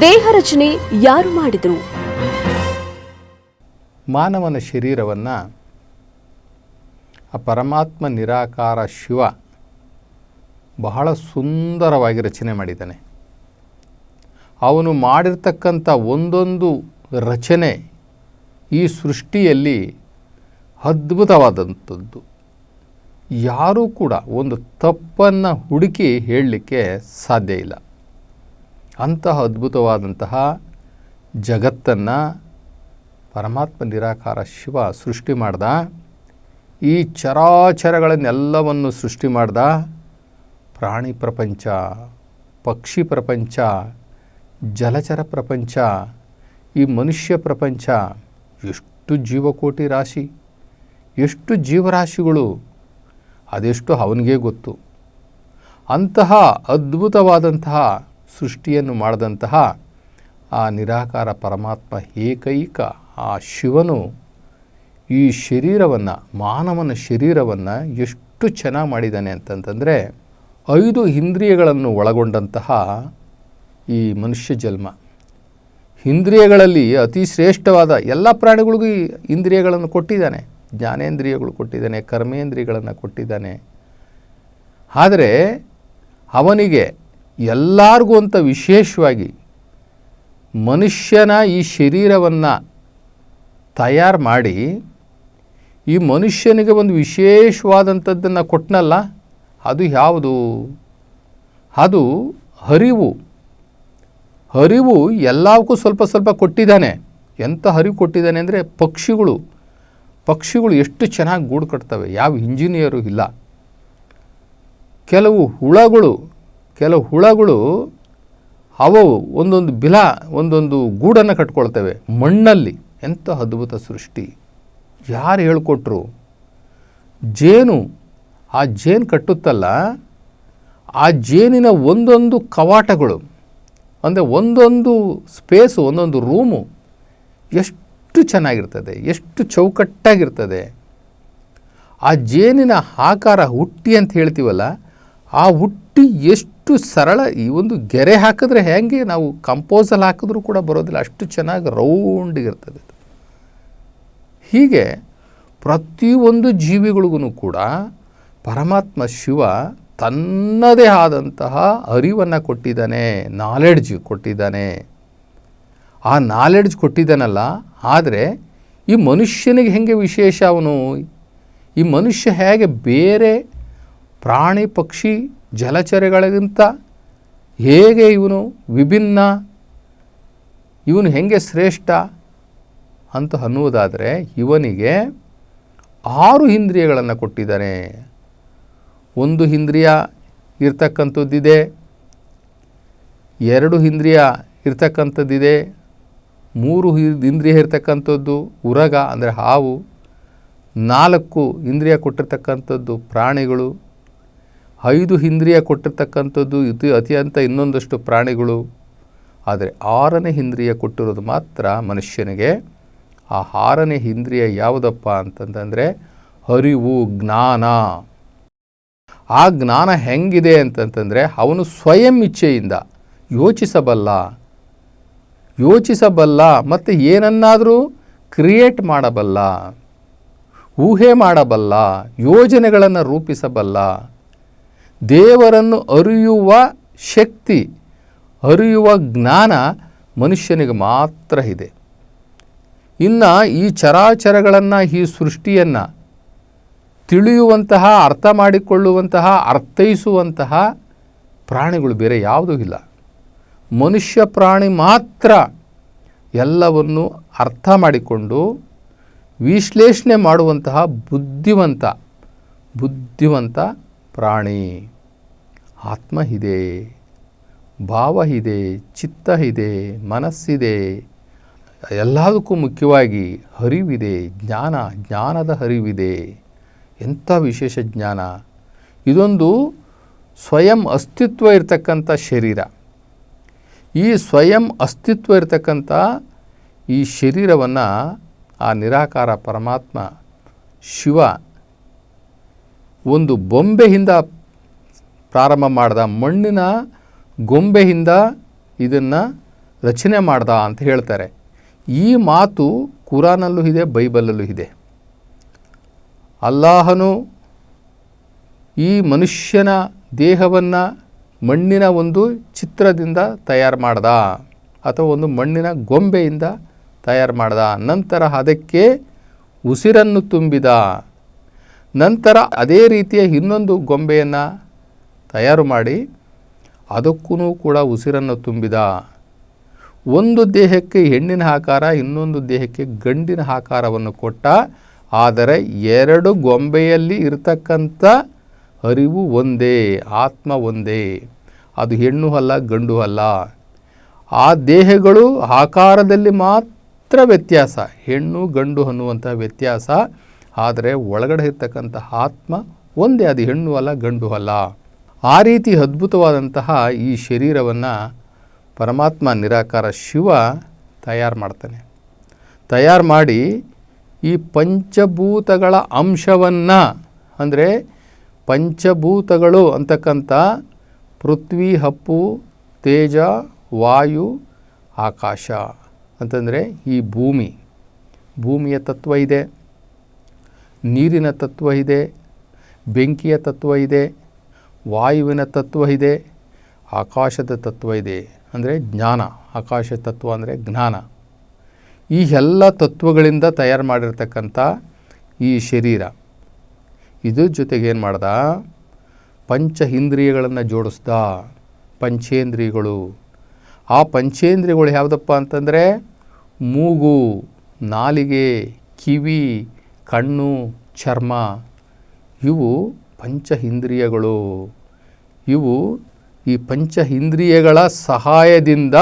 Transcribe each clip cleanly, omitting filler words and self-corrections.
ದೇಹ ರಚನೆ ಯಾರು ಮಾಡಿದರು? ಮಾನವನ ಶರೀರವನ್ನು ಆ ಪರಮಾತ್ಮ ನಿರಾಕಾರ ಶಿವ ಬಹಳ ಸುಂದರವಾಗಿ ರಚನೆ ಮಾಡಿದ್ದಾನೆ. ಅವನು ಮಾಡಿರ್ತಕ್ಕಂಥ ಒಂದೊಂದು ರಚನೆ ಈ ಸೃಷ್ಟಿಯಲ್ಲಿ ಅದ್ಭುತವಾದಂಥದ್ದು. ಯಾರೂ ಕೂಡ ಒಂದು ತಪ್ಪನ್ನು ಹುಡುಕಿ ಹೇಳಲಿಕ್ಕೆ ಸಾಧ್ಯ ಇಲ್ಲ. ಅಂತಹ ಅದ್ಭುತವಾದಂತಹ ಜಗತ್ತನ್ನು ಪರಮಾತ್ಮ ನಿರಾಕಾರ ಶಿವ ಸೃಷ್ಟಿ ಮಾಡ್ದ. ಈ ಚರಾಚರಗಳನ್ನೆಲ್ಲವನ್ನು ಸೃಷ್ಟಿ ಮಾಡ್ದ. ಪ್ರಾಣಿ ಪ್ರಪಂಚ, ಪಕ್ಷಿ ಪ್ರಪಂಚ, ಜಲಚರ ಪ್ರಪಂಚ, ಈ ಮನುಷ್ಯ ಪ್ರಪಂಚ, ಎಷ್ಟು ಜೀವಕೋಟಿ ರಾಶಿ, ಎಷ್ಟು ಜೀವರಾಶಿಗಳು, ಅದೆಷ್ಟು ಅವನಿಗೇ ಗೊತ್ತು. ಅಂತಹ ಅದ್ಭುತವಾದಂತಹ ಸೃಷ್ಟಿಯನ್ನು ಮಾಡಿದಂತಹ ಆ ನಿರಾಕಾರ ಪರಮಾತ್ಮ ಏಕೈಕ ಆ ಶಿವನು ಈ ಶರೀರವನ್ನು, ಮಾನವನ ಶರೀರವನ್ನು ಎಷ್ಟು ಚೆನ್ನಾಗಿ ಮಾಡಿದ್ದಾನೆ ಅಂತಂತಂದರೆ 5 ಇಂದ್ರಿಯಗಳನ್ನು ಒಳಗೊಂಡಂತಹ ಈ ಮನುಷ್ಯ ಜನ್ಮ. ಇಂದ್ರಿಯಗಳಲ್ಲಿ ಅತಿ ಶ್ರೇಷ್ಠವಾದ ಎಲ್ಲ ಪ್ರಾಣಿಗಳಿಗೂ ಈ ಇಂದ್ರಿಯಗಳನ್ನು ಕೊಟ್ಟಿದ್ದಾನೆ. ಜ್ಞಾನೇಂದ್ರಿಯಗಳು ಕೊಟ್ಟಿದ್ದಾನೆ, ಕರ್ಮೇಂದ್ರಿಯಗಳನ್ನು ಕೊಟ್ಟಿದ್ದಾನೆ. ಆದರೆ ಅವನಿಗೆ ಎಲ್ಲರಿಗೂ ಅಂತ ವಿಶೇಷವಾಗಿ ಮನುಷ್ಯನ ಈ ಶರೀರವನ್ನು ತಯಾರು ಮಾಡಿ ಈ ಮನುಷ್ಯನಿಗೆ ಒಂದು ವಿಶೇಷವಾದಂಥದ್ದನ್ನು ಕೊಟ್ಟನಲ್ಲ, ಅದು ಯಾವುದು? ಅದು ಅರಿವು. ಅರಿವು ಎಲ್ಲವಕ್ಕೂ ಸ್ವಲ್ಪ ಸ್ವಲ್ಪ ಕೊಟ್ಟಿದ್ದಾನೆ. ಎಂಥ ಅರಿವು ಕೊಟ್ಟಿದ್ದಾನೆ ಅಂದರೆ ಪಕ್ಷಿಗಳು ಎಷ್ಟು ಚೆನ್ನಾಗಿ ಗೂಡು ಕಟ್ತವೆ, ಯಾವ ಇಂಜಿನಿಯರು ಇಲ್ಲ. ಕೆಲವು ಹುಳಗಳು ಅವು ಒಂದೊಂದು ಗೂಡನ್ನು ಕಟ್ಕೊಳ್ತವೆ ಮಣ್ಣಲ್ಲಿ. ಎಂಥ ಅದ್ಭುತ ಸೃಷ್ಟಿ! ಯಾರು ಹೇಳಿಕೊಟ್ರು? ಜೇನು ಕಟ್ಟುತ್ತಲ್ಲ, ಆ ಜೇನಿನ ಒಂದೊಂದು ಕವಾಟಗಳು ಅಂದರೆ ಒಂದೊಂದು ಸ್ಪೇಸು, ಒಂದೊಂದು ರೂಮು ಎಷ್ಟು ಚೆನ್ನಾಗಿರ್ತದೆ, ಎಷ್ಟು ಚೌಕಟ್ಟಾಗಿರ್ತದೆ. ಆ ಜೇನಿನ ಆಕಾರ ಹುಟ್ಟಿ ಅಂತ ಹೇಳ್ತೀವಲ್ಲ, ಆ ಹುಟ್ಟಿ ಎಷ್ಟು ಸರಳ. ಈ ಒಂದು ಗೆರೆ ಹಾಕಿದ್ರೆ ಹೇಗೆ ನಾವು ಕಂಪೋಸಲ್ಲಿ ಹಾಕಿದ್ರೂ ಕೂಡ ಬರೋದಿಲ್ಲ, ಅಷ್ಟು ಚೆನ್ನಾಗಿ ರೌಂಡಿಗಿರ್ತದೆ. ಹೀಗೆ ಪ್ರತಿಯೊಂದು ಜೀವಿಗಳಿಗೂ ಕೂಡ ಪರಮಾತ್ಮ ಶಿವ ತನ್ನದೇ ಆದಂತಹ ಅರಿವನ್ನು ಕೊಟ್ಟಿದ್ದಾನೆ, ನಾಲೆಡ್ಜ್ ಕೊಟ್ಟಿದ್ದಾನೆ. ಆ ನಾಲೆಡ್ಜ್ ಕೊಟ್ಟಿದ್ದಾನಲ್ಲ, ಆದರೆ ಈ ಮನುಷ್ಯನಿಗೆ ಹೇಗೆ ವಿಶೇಷ? ಅವನು ಈ ಮನುಷ್ಯ ಹೇಗೆ ಬೇರೆ ಪ್ರಾಣಿ ಪಕ್ಷಿ ಜಲಚರಗಳಿಗಿಂತ ಹೇಗೆ ಇವನು ವಿಭಿನ್ನ, ಇವನು ಹೇಗೆ ಶ್ರೇಷ್ಠ ಅಂತ ಅನ್ನುವುದಾದರೆ, ಇವನಿಗೆ 6 ಇಂದ್ರಿಯಗಳನ್ನು ಕೊಟ್ಟಿದ್ದಾನೆ. 1 ಇಂದ್ರಿಯ ಇರ್ತಕ್ಕಂಥದ್ದಿದೆ, 2 ಇಂದ್ರಿಯ ಇರ್ತಕ್ಕಂಥದ್ದಿದೆ, 3 ಇಂದ್ರಿಯ ಇರ್ತಕ್ಕಂಥದ್ದು ಉರಗ ಅಂದರೆ ಹಾವು, 4 ಇಂದ್ರಿಯ ಕೊಟ್ಟಿರ್ತಕ್ಕಂಥದ್ದು ಪ್ರಾಣಿಗಳು, 5 ಇಂದ್ರಿಯ ಕೊಟ್ಟಿರ್ತಕ್ಕಂಥದ್ದು ಅತ್ಯಂತ ಇನ್ನೊಂದಷ್ಟು ಪ್ರಾಣಿಗಳು. ಆದರೆ 6ನೇ ಇಂದ್ರಿಯ ಕೊಟ್ಟಿರೋದು ಮಾತ್ರ ಮನುಷ್ಯನಿಗೆ. ಆ 6ನೇ ಇಂದ್ರಿಯ ಯಾವುದಪ್ಪ ಅಂತಂದರೆ ಅರಿವು, ಜ್ಞಾನ. ಆ ಜ್ಞಾನ ಹೆಂಗಿದೆ ಅಂತಂತಂದರೆ ಅವನು ಸ್ವಯಂ ಇಚ್ಛೆಯಿಂದ ಯೋಚಿಸಬಲ್ಲ ಮತ್ತು ಏನನ್ನಾದರೂ ಕ್ರಿಯೇಟ್ ಮಾಡಬಲ್ಲ, ಊಹೆ ಮಾಡಬಲ್ಲ, ಯೋಜನೆಗಳನ್ನು ರೂಪಿಸಬಲ್ಲ. ದೇವರನ್ನು ಅರಿಯುವ ಶಕ್ತಿ, ಅರಿಯುವ ಜ್ಞಾನ ಮನುಷ್ಯನಿಗೆ ಮಾತ್ರ ಇದೆ. ಇನ್ನು ಈ ಚರಾಚರಗಳನ್ನು, ಈ ಸೃಷ್ಟಿಯನ್ನು ತಿಳಿಯುವಂತಹ, ಅರ್ಥ ಮಾಡಿಕೊಳ್ಳುವಂತಹ, ಅರ್ಥೈಸುವಂತಹ ಪ್ರಾಣಿಗಳು ಬೇರೆ ಯಾವುದೂ ಇಲ್ಲ. ಮನುಷ್ಯ ಪ್ರಾಣಿ ಮಾತ್ರ ಎಲ್ಲವನ್ನು ಅರ್ಥ ಮಾಡಿಕೊಂಡು ವಿಶ್ಲೇಷಣೆ ಮಾಡುವಂತಹ ಬುದ್ಧಿವಂತ ಪ್ರಾಣಿ. ಆತ್ಮ ಇದೆ, ಭಾವ ಇದೆ, ಚಿತ್ತ ಇದೆ, ಮನಸ್ಸಿದೆ. ಎಲ್ಲದಕ್ಕೂ ಮುಖ್ಯವಾಗಿ ಅರಿವಿದೆ, ಜ್ಞಾನದ ಅರಿವಿದೆ. ಎಂಥ ವಿಶೇಷ ಜ್ಞಾನ! ಇದೊಂದು ಸ್ವಯಂ ಅಸ್ತಿತ್ವ ಇರತಕ್ಕಂಥ ಶರೀರ. ಈ ಸ್ವಯಂ ಅಸ್ತಿತ್ವ ಇರತಕ್ಕಂಥ ಈ ಶರೀರವನ್ನು ಆ ನಿರಾಕಾರ ಪರಮಾತ್ಮ ಶಿವ ಒಂದು ಬೊಂಬೆಯಿಂದ ಪ್ರಾರಂಭ ಮಾಡಿದ. ಮಣ್ಣಿನ ಗೊಂಬೆಯಿಂದ ಇದನ್ನು ರಚನೆ ಮಾಡ್ದ ಅಂತ ಹೇಳ್ತಾರೆ. ಈ ಮಾತು ಕುರಾನಲ್ಲೂ ಇದೆ, ಬೈಬಲಲ್ಲೂ ಇದೆ. ಅಲ್ಲಾಹನು ಈ ಮನುಷ್ಯನ ದೇಹವನ್ನು ಮಣ್ಣಿನ ಒಂದು ಚಿತ್ರದಿಂದ ತಯಾರು ಮಾಡ್ದ, ಅಥವಾ ಒಂದು ಮಣ್ಣಿನ ಗೊಂಬೆಯಿಂದ ತಯಾರು ಮಾಡ್ದ. ನಂತರ ಅದಕ್ಕೆ ಉಸಿರನ್ನು ತುಂಬಿದ. ನಂತರ ಅದೇ ರೀತಿಯ ಇನ್ನೊಂದು ಗೊಂಬೆಯನ್ನು ತಯಾರು ಮಾಡಿ ಅದಕ್ಕೂ ಕೂಡ ಉಸಿರನ್ನು ತುಂಬಿದ. ಒಂದು ದೇಹಕ್ಕೆ ಹೆಣ್ಣಿನ ಆಕಾರ, ಇನ್ನೊಂದು ದೇಹಕ್ಕೆ ಗಂಡಿನ ಆಕಾರವನ್ನು ಕೊಟ್ಟ. ಆದರೆ ಎರಡು ಗೊಂಬೆಯಲ್ಲಿ ಇರತಕ್ಕಂಥ ಅರಿವು ಒಂದೇ, ಆತ್ಮ ಒಂದೇ. ಅದು ಹೆಣ್ಣು ಅಲ್ಲ, ಗಂಡು ಅಲ್ಲ. ಆ ದೇಹಗಳು ಆಕಾರದಲ್ಲಿ ಮಾತ್ರ ವ್ಯತ್ಯಾಸ, ಹೆಣ್ಣು ಗಂಡು ಅನ್ನುವಂಥ ವ್ಯತ್ಯಾಸ. ಆದರೆ ಒಳಗಡೆ ಇರ್ತಕ್ಕಂಥ ಆತ್ಮ ಒಂದೇ, ಅದು ಹೆಣ್ಣು ಅಲ್ಲ, ಗಂಡು ಅಲ್ಲ. ಆ ರೀತಿ ಅದ್ಭುತವಾದಂತಹ ಈ ಶರೀರವನ್ನು ಪರಮಾತ್ಮ ನಿರಾಕಾರ ಶಿವ ತಯಾರು ಮಾಡ್ತಾನೆ. ತಯಾರು ಮಾಡಿ ಈ ಪಂಚಭೂತಗಳ ಅಂಶವನ್ನು, ಅಂದರೆ ಪಂಚಭೂತಗಳು ಅಂತಕ್ಕಂಥ ಪೃಥ್ವಿ, ಅಪ್ಪು, ತೇಜ, ವಾಯು, ಆಕಾಶ ಅಂತಂದರೆ ಈ ಭೂಮಿಯ ತತ್ವ ಇದೆ, ನೀರಿನ ತತ್ವ ಇದೆ, ಬೆಂಕಿಯ ತತ್ವ ಇದೆ, ವಾಯುವಿನ ತತ್ವ ಇದೆ, ಆಕಾಶದ ತತ್ವ ಇದೆ, ಅಂದರೆ ಜ್ಞಾನ. ಆಕಾಶ ತತ್ವ ಅಂದರೆ ಜ್ಞಾನ. ಈ ಎಲ್ಲ ತತ್ವಗಳಿಂದ ತಯಾರು ಮಾಡಿರ್ತಕ್ಕಂಥ ಈ ಶರೀರ, ಇದ್ರ ಜೊತೆಗೆ ಏನು ಮಾಡ್ದ, ಪಂಚ ಇಂದ್ರಿಯಗಳನ್ನು ಜೋಡಿಸ್ದ. ಪಂಚೇಂದ್ರಿಯಗಳು. ಆ ಪಂಚೇಂದ್ರಿಯಗಳು ಯಾವುದಪ್ಪ ಅಂತಂದರೆ ಮೂಗು, ನಾಲಿಗೆ, ಕಿವಿ, ಕಣ್ಣು, ಚರ್ಮ. ಇವು ಪಂಚ ಇಂದ್ರಿಯಗಳು. ಇವು ಈ ಪಂಚ ಇಂದ್ರಿಯಗಳ ಸಹಾಯದಿಂದ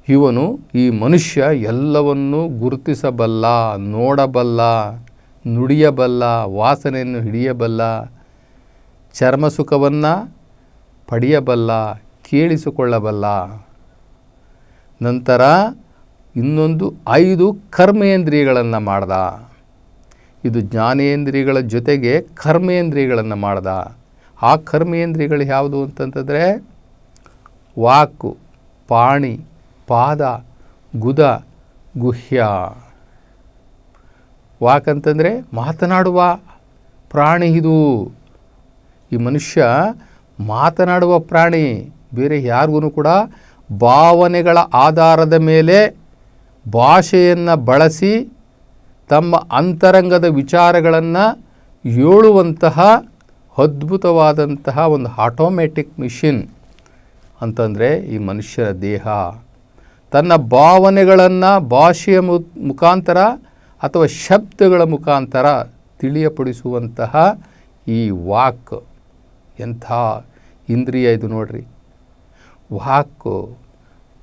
ಇವನು, ಈ ಮನುಷ್ಯ ಎಲ್ಲವನ್ನು ಗುರುತಿಸಬಲ್ಲ, ನೋಡಬಲ್ಲ, ನುಡಿಯಬಲ್ಲ, ವಾಸನೆಯನ್ನು ಹಿಡಿಯಬಲ್ಲ, ಚರ್ಮ ಸುಖವನ್ನು ಪಡೆಯಬಲ್ಲ, ಕೇಳಿಸಿಕೊಳ್ಳಬಲ್ಲ. ನಂತರ ಇನ್ನೊಂದು 5 ಕರ್ಮೇಂದ್ರಿಯಗಳನ್ನು ಮಾಡ್ದ. ಇದು ಜ್ಞಾನೇಂದ್ರಿಯಗಳ ಜೊತೆಗೆ ಕರ್ಮೇಂದ್ರಿಯಗಳನ್ನು ಮಾಡ್ದ. ಆ ಕರ್ಮೇಂದ್ರಿಯಗಳು ಯಾವುದು ಅಂತಂತಂದರೆ ವಾಕು, ಪಾಣಿ, ಪಾದ, ಗುದ, ಗುಹ್ಯ. ವಾಕ್ ಅಂತಂದರೆ ಮಾತನಾಡುವ ಪ್ರಾಣಿ. ಇದು ಈ ಮನುಷ್ಯ ಮಾತನಾಡುವ ಪ್ರಾಣಿ. ಬೇರೆ ಯಾರಿಗೂ ಕೂಡ ಭಾವನೆಗಳ ಆಧಾರದ ಮೇಲೆ ಭಾಷೆಯನ್ನು ಬಳಸಿ ತಮ್ಮ ಅಂತರಂಗದ ವಿಚಾರಗಳನ್ನು ಹೇಳುವಂತಹ ಅದ್ಭುತವಾದಂತಹ ಒಂದು ಆಟೋಮ್ಯಾಟಿಕ್ ಮಿಷಿನ್ ಅಂತಂದರೆ ಈ ಮನುಷ್ಯನ ದೇಹ. ತನ್ನ ಭಾವನೆಗಳನ್ನು ಭಾಷೆಯ ಮುಖಾಂತರ ಅಥವಾ ಶಬ್ದಗಳ ಮುಖಾಂತರ ತಿಳಿಯಪಡಿಸುವಂತಹ ಈ ವಾಕ್ ಎಂಥ ಇಂದ್ರಿಯ ಇದು ನೋಡ್ರಿ. ವಾಕ್,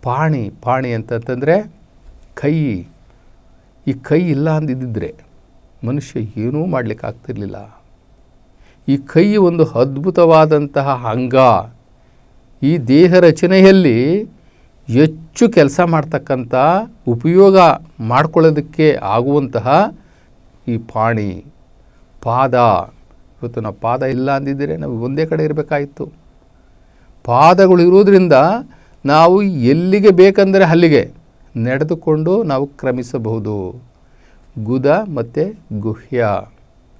ಪಾಣಿ ಅಂತಂತಂದರೆ ಕೈ. ಈ ಕೈ ಇಲ್ಲ ಅಂದಿದ್ದರೆ ಮನುಷ್ಯ ಏನೂ ಮಾಡಲಿಕ್ಕಾಗ್ತಿರ್ಲಿಲ್ಲ. ಈ ಕೈ ಒಂದು ಅದ್ಭುತವಾದಂತಹ ಅಂಗ. ಈ ದೇಹ ರಚನೆಯಲ್ಲಿ ಹೆಚ್ಚು ಕೆಲಸ ಮಾಡ್ತಕ್ಕಂಥ, ಉಪಯೋಗ ಮಾಡ್ಕೊಳ್ಳೋದಕ್ಕೆ ಆಗುವಂತಹ ಈ ಪಾಣಿ, ಪಾದ. ಇವತ್ತು ನಾವು ಪಾದ ಇಲ್ಲ ಅಂದಿದ್ದರೆ ನಾವು ಒಂದೇ ಕಡೆ ಇರಬೇಕಾಯಿತು. ಪಾದಗಳು ಇರೋದ್ರಿಂದ ನಾವು ಎಲ್ಲಿಗೆ ಬೇಕಂದರೆ ಅಲ್ಲಿಗೆ ನಡೆದುಕೊಂಡು ನಾವು ಕ್ರಮಿಸಬಹುದು. ಗುದ ಮತ್ತು ಗುಹ್ಯ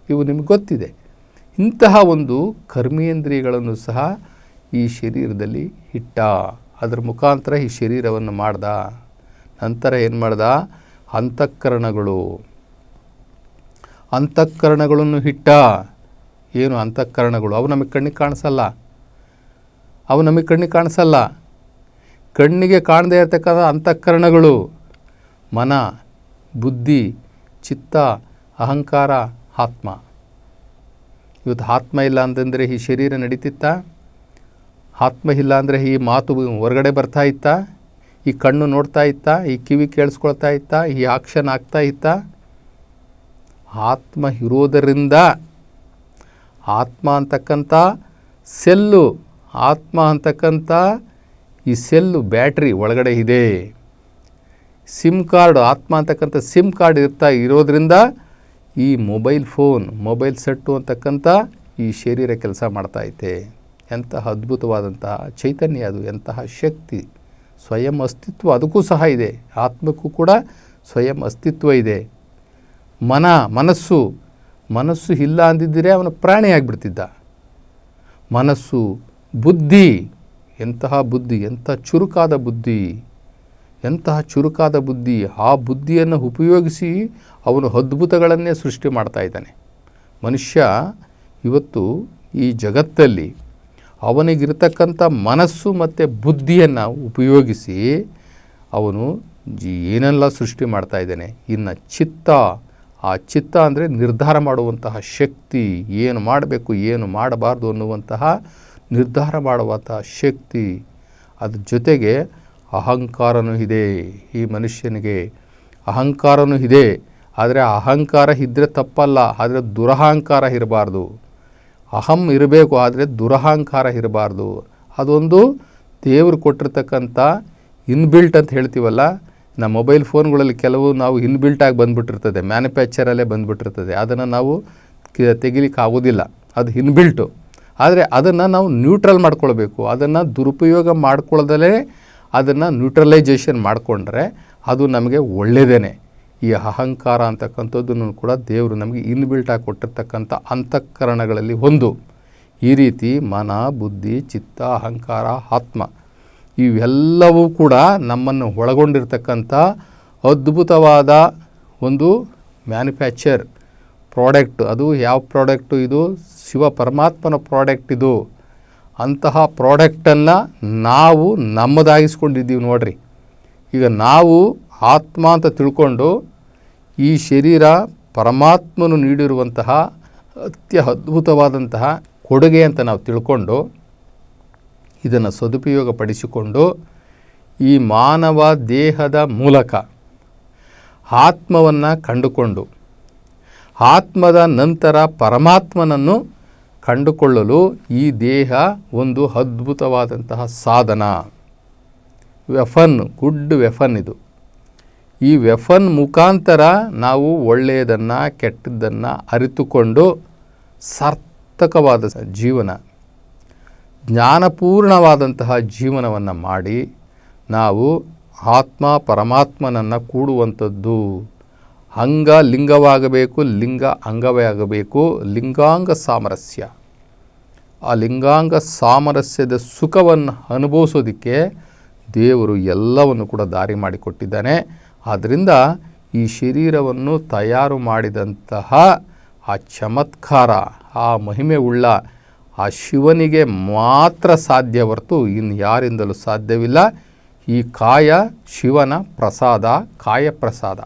ಇವು ನಿಮಗೆ ಗೊತ್ತಿದೆ. ಇಂತಹ ಒಂದು ಕರ್ಮೇಂದ್ರಿಯಗಳನ್ನು ಸಹ ಈ ಶರೀರದಲ್ಲಿ ಇಟ್ಟ. ಅದರ ಮುಖಾಂತರ ಈ ಶರೀರವನ್ನು ಮಾಡ್ದ. ನಂತರ ಏನು ಮಾಡ್ದ, ಅಂತಃಕರಣಗಳನ್ನು ಇಟ್ಟ. ಏನು ಅಂತಃಕರಣಗಳು? ಅವು ನಮಗೆ ಕಣ್ಣಿಗೆ ಕಾಣಿಸಲ್ಲ. ಕಣ್ಣಿಗೆ ಕಾಣದೇ ಇರತಕ್ಕಂಥ ಅಂತಃಕರಣಗಳು ಮನ, ಬುದ್ಧಿ, ಚಿತ್ತ, ಅಹಂಕಾರ, ಆತ್ಮ. ಇವತ್ತು ಆತ್ಮ ಇಲ್ಲ ಅಂತಂದರೆ ಈ ಶರೀರ ನಡೀತಿತ್ತ? ಆತ್ಮ ಇಲ್ಲ ಅಂದರೆ ಈ ಮಾತು ಹೊರಗಡೆ ಬರ್ತಾ ಇತ್ತ? ಈ ಕಣ್ಣು ನೋಡ್ತಾ ಇತ್ತ? ಈ ಕಿವಿ ಕೇಳಿಸ್ಕೊಳ್ತಾ ಇತ್ತ? ಈ ಆಕ್ಷನ್ ಆಗ್ತಾ ಇತ್ತ? ಆತ್ಮ ಇರೋದರಿಂದ ಆತ್ಮ ಅಂತಕ್ಕಂಥ ಸೆಲ್ಲು, ಆತ್ಮ ಅಂತಕ್ಕಂಥ ಈ ಸೆಲ್ಲು ಬ್ಯಾಟ್ರಿ ಒಳಗಡೆ ಇದೆ. ಸಿಮ್ ಕಾರ್ಡ್, ಆತ್ಮ ಅಂತಕ್ಕಂಥ ಸಿಮ್ ಕಾರ್ಡ್ ಇರೋದ್ರಿಂದ ಈ ಮೊಬೈಲ್ ಸೆಟ್ಟು ಅಂತಕ್ಕಂಥ ಈ ಶರೀರ ಕೆಲಸ ಮಾಡ್ತಾಯಿದೆ. ಎಂತಹ ಅದ್ಭುತವಾದಂತಹ ಚೈತನ್ಯ ಅದು, ಎಂತಹ ಶಕ್ತಿ ಸ್ವಯಂ ಅಸ್ತಿತ್ವ ಅದಕ್ಕೂ ಸಹ ಇದೆ. ಆತ್ಮಕ್ಕೂ ಕೂಡ ಸ್ವಯಂ ಅಸ್ತಿತ್ವ ಇದೆ. ಮನಸ್ಸು ಇಲ್ಲ ಅಂದಿದ್ದರೆ ಅವನು ಪ್ರಾಣಿಯಾಗಿಬಿಡ್ತಿದ್ದ. ಮನಸ್ಸು, ಬುದ್ಧಿ, ಎಂತಹ ಬುದ್ಧಿ, ಎಂತಹ ಚುರುಕಾದ ಬುದ್ಧಿ. ಆ ಬುದ್ಧಿಯನ್ನು ಉಪಯೋಗಿಸಿ ಅವನು ಅದ್ಭುತಗಳನ್ನೇ ಸೃಷ್ಟಿ ಮಾಡ್ತಾ ಇದ್ದಾನೆ. ಮನುಷ್ಯ ಇವತ್ತು ಈ ಜಗತ್ತಲ್ಲಿ ಅವನಿಗಿರ್ತಕ್ಕಂಥ ಮನಸ್ಸು ಮತ್ತು ಬುದ್ಧಿಯನ್ನು ಉಪಯೋಗಿಸಿ ಅವನು ಏನೆಲ್ಲ ಸೃಷ್ಟಿ ಮಾಡ್ತಾ ಇದ್ದಾನೆ. ಇನ್ನು ಆ ಚಿತ್ತ ಅಂದರೆ ನಿರ್ಧಾರ ಮಾಡುವಂತಹ ಶಕ್ತಿ, ಏನು ಮಾಡಬೇಕು ಏನು ಮಾಡಬಾರ್ದು ಅನ್ನುವಂತಹ ನಿರ್ಧಾರ ಮಾಡುವಂತಹ ಶಕ್ತಿ. ಅದ್ರ ಜೊತೆಗೆ ಅಹಂಕಾರನೂ ಇದೆ. ಈ ಮನುಷ್ಯನಿಗೆ ಅಹಂಕಾರನೂ ಇದೆ. ಆದರೆ ಅಹಂಕಾರ ಇದ್ದರೆ ತಪ್ಪಲ್ಲ, ಆದರೆ ದುರಹಂಕಾರ ಇರಬಾರ್ದು. ಅಹಂ ಇರಬೇಕು, ಆದರೆ ದುರಹಂಕಾರ ಇರಬಾರ್ದು. ಅದೊಂದು ದೇವರು ಕೊಟ್ಟಿರ್ತಕ್ಕಂಥ ಇನ್ಬಿಲ್ಟ್ ಅಂತ ಹೇಳ್ತೀವಲ್ಲ, ನಮ್ಮ ಮೊಬೈಲ್ ಫೋನ್ಗಳಲ್ಲಿ ಕೆಲವು ನಾವು ಇನ್ಬಿಲ್ಟಾಗಿ ಬಂದುಬಿಟ್ಟಿರ್ತದೆ, ಮ್ಯಾನುಫ್ಯಾಕ್ಚರಲ್ಲೇ ಬಂದುಬಿಟ್ಟಿರ್ತದೆ. ಅದನ್ನು ನಾವು ತೆಗಿಲಿಕ್ಕೆ ಆಗೋದಿಲ್ಲ, ಅದು ಇನ್ಬಿಲ್ಟು. ಆದರೆ ಅದನ್ನು ನಾವು ನ್ಯೂಟ್ರಲ್ ಮಾಡ್ಕೊಳ್ಬೇಕು. ಅದನ್ನು ದುರುಪಯೋಗ ಮಾಡ್ಕೊಳ್ಳದಲೇ ಅದನ್ನು ನ್ಯೂಟ್ರಲೈಜೇಷನ್ ಮಾಡಿಕೊಂಡ್ರೆ ಅದು ನಮಗೆ ಒಳ್ಳೆಯದೇ. ಈ ಅಹಂಕಾರ ಅಂತಕ್ಕಂಥದ್ದನ್ನು ಕೂಡ ದೇವರು ನಮಗೆ ಇನ್ಬಿಲ್ಟಾಗಿ ಕೊಟ್ಟಿರ್ತಕ್ಕಂಥ ಅಂತಃಕರಣಗಳಲ್ಲಿ ಒಂದು. ಈ ರೀತಿ ಮನ, ಬುದ್ಧಿ, ಚಿತ್ತ, ಅಹಂಕಾರ, ಆತ್ಮ ಇವೆಲ್ಲವೂ ಕೂಡ ನಮ್ಮನ್ನು ಒಳಗೊಂಡಿರ್ತಕ್ಕಂಥ ಅದ್ಭುತವಾದ ಒಂದು ಮ್ಯಾನುಫ್ಯಾಕ್ಚರ್ ಪ್ರಾಡಕ್ಟ್. ಅದು ಯಾವ ಪ್ರಾಡಕ್ಟು? ಇದು ಶಿವ ಪರಮಾತ್ಮನ ಪ್ರಾಡಕ್ಟ್. ಇದು ಅಂತಹ ಪ್ರಾಡಕ್ಟನ್ನು ನಾವು ನಮ್ಮದಾಗಿಸ್ಕೊಂಡಿದ್ದೀವಿ ನೋಡ್ರಿ. ಈಗ ನಾವು ಆತ್ಮ ಅಂತ ತಿಳ್ಕೊಂಡು ಈ ಶರೀರ ಪರಮಾತ್ಮನು ನೀಡಿರುವಂತಹ ಅದ್ಭುತವಾದಂತಹ ಕೊಡುಗೆ ಅಂತ ನಾವು ತಿಳ್ಕೊಂಡು ಇದನ್ನು ಸದುಪಯೋಗಪಡಿಸಿಕೊಂಡು ಈ ಮಾನವ ದೇಹದ ಮೂಲಕ ಆತ್ಮವನ್ನು ಕಂಡುಕೊಂಡು ಆತ್ಮದ ನಂತರ ಪರಮಾತ್ಮನನ್ನು ಕಂಡುಕೊಳ್ಳಲು ಈ ದೇಹ ಒಂದು ಅದ್ಭುತವಾದಂತಹ ಸಾಧನ, ಗುಡ್ ವೆಫನ್ ಇದು. ಈ ವೆಫನ್ ಮುಖಾಂತರ ನಾವು ಒಳ್ಳೆಯದನ್ನು ಕೆಟ್ಟದ್ದನ್ನು ಅರಿತುಕೊಂಡು ಸಾರ್ಥಕವಾದ ಜೀವನ, ಜ್ಞಾನಪೂರ್ಣವಾದಂತಹ ಜೀವನವನ್ನು ಮಾಡಿ ನಾವು ಆತ್ಮ ಪರಮಾತ್ಮನನ್ನು ಕೂಡುವಂಥದ್ದು. ಅಂಗ ಲಿಂಗವಾಗಬೇಕು, ಲಿಂಗ ಅಂಗವೇ ಆಗಬೇಕು. ಲಿಂಗಾಂಗ ಸಾಮರಸ್ಯ. ಆ ಲಿಂಗಾಂಗ ಸಾಮರಸ್ಯದ ಸುಖವನ್ನು ಅನುಭವಿಸೋದಕ್ಕೆ ದೇವರು ಎಲ್ಲವನ್ನು ಕೂಡ ದಾರಿ ಮಾಡಿಕೊಟ್ಟಿದ್ದಾನೆ. ಆದ್ದರಿಂದ ಈ ಶರೀರವನ್ನು ತಯಾರು ಮಾಡಿದಂತಹ ಆ ಚಮತ್ಕಾರ, ಆ ಮಹಿಮೆ ಉಳ್ಳ ಆ ಶಿವನಿಗೆ ಮಾತ್ರ ಸಾಧ್ಯ ಹೊರತು ಇನ್ನು ಯಾರಿಂದಲೂ ಸಾಧ್ಯವಿಲ್ಲ. ಈ ಕಾಯ ಶಿವನ ಪ್ರಸಾದ, ಕಾಯ ಪ್ರಸಾದ.